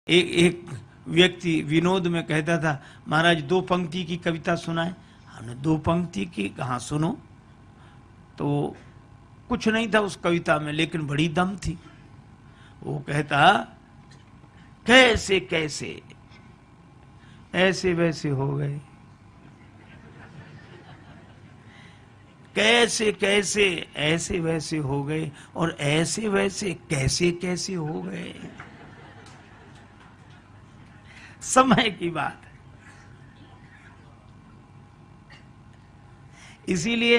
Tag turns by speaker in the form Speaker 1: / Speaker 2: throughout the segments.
Speaker 1: एक व्यक्ति विनोद में कहता था, महाराज 2 पंक्ति की कविता सुनाए। हमने 2 पंक्ति की कहा, सुनो। तो कुछ नहीं था उस कविता में, लेकिन बड़ी दम थी। वो कहता, कैसे कैसे ऐसे वैसे हो गए, कैसे कैसे ऐसे वैसे हो गए, और ऐसे वैसे कैसे कैसे हो गए। समय की बात है। इसीलिए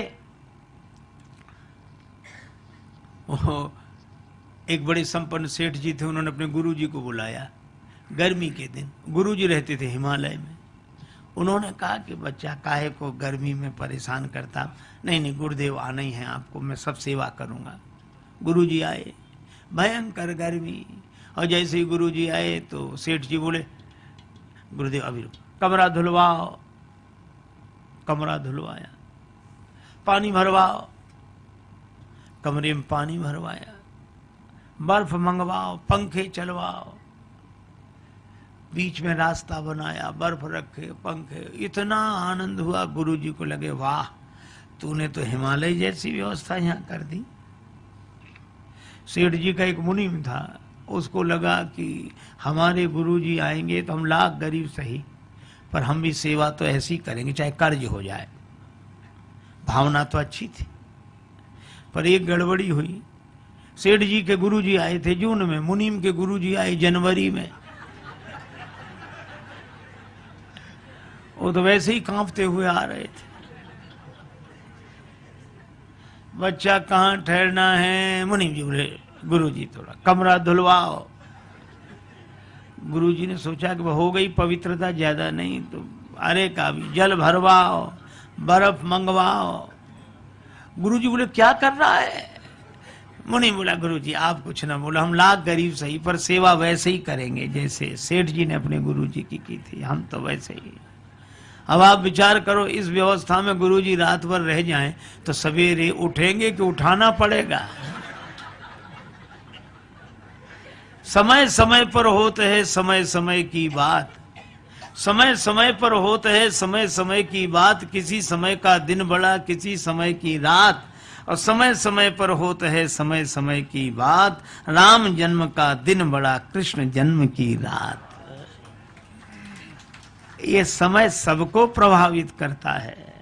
Speaker 1: एक बड़े संपन्न सेठ जी थे, उन्होंने अपने गुरुजी को बुलाया गर्मी के दिन। गुरुजी रहते थे हिमालय में। उन्होंने कहा कि बच्चा काहे को गर्मी में परेशान करता। नहीं नहीं गुरुदेव आना ही है आपको, मैं सब सेवा करूंगा। गुरुजी आए, भयंकर गर्मी, और जैसे ही गुरुजी आए तो सेठ जी बोले, गुरुदेव अभी कमरा धुलवाओ। कमरा धुलवाया, पानी भरवाओ, कमरे में पानी भरवाया, बर्फ मंगवाओ, पंखे चलवाओ, बीच में रास्ता बनाया, बर्फ रखे, पंखे। इतना आनंद हुआ, गुरुजी को लगे वाह, तूने तो हिमालय जैसी व्यवस्था यहाँ कर दी। सेठ जी का एक मुनीम था, उसको लगा कि हमारे गुरुजी आएंगे तो हम लाख गरीब सही, पर हम भी सेवा तो ऐसी करेंगे चाहे कर्ज हो जाए। भावना तो अच्छी थी, पर एक गड़बड़ी हुई। सेठ जी के गुरुजी आए थे जून में, मुनीम के गुरुजी आए जनवरी में। वो तो वैसे ही कांपते हुए आ रहे थे। बच्चा कहाँ ठहरना है? मुनीम जी बोले, गुरुजी थोड़ा कमरा धुलवाओ। गुरुजी ने सोचा कि हो गई पवित्रता ज्यादा नहीं तो अरे का भी जल भरवाओ, बर्फ मंगवाओ। गुरुजी बोले क्या कर रहा है? मुनि बोला, गुरुजी आप कुछ ना बोला, हम लाख गरीब सही, पर सेवा वैसे ही करेंगे जैसे सेठ जी ने अपने गुरुजी की थी, हम तो वैसे ही। अब आप विचार करो, इस व्यवस्था में गुरुजी रात भर रह जाएं तो सवेरे उठेंगे कि उठाना पड़ेगा। समय समय पर होते है समय समय की बात, समय समय पर होते है समय समय की बात। किसी समय का दिन बड़ा, किसी समय की रात, और समय समय पर होता है समय समय की बात। राम जन्म का दिन बड़ा, कृष्ण जन्म की रात। ये समय सबको प्रभावित करता है।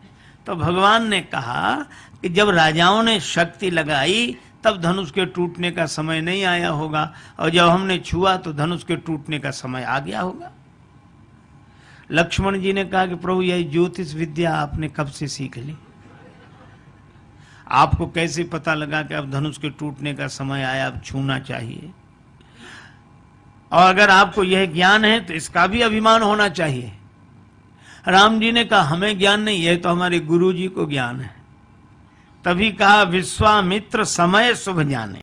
Speaker 1: तो भगवान ने कहा कि जब राजाओं ने शक्ति लगाई तब धनुष के टूटने का समय नहीं आया होगा, और जब हमने छुआ तो धनुष के टूटने का समय आ गया होगा। लक्ष्मण जी ने कहा कि प्रभु यह ज्योतिष विद्या आपने कब से सीख ली? आपको कैसे पता लगा कि अब धनुष के टूटने का समय आया, अब छूना चाहिए? और अगर आपको यह ज्ञान है तो इसका भी अभिमान होना चाहिए। राम जी ने कहा हमें ज्ञान नहीं है, तो हमारे गुरु जी को ज्ञान है। तभी कहा विश्वामित्र समय शुभ जाने।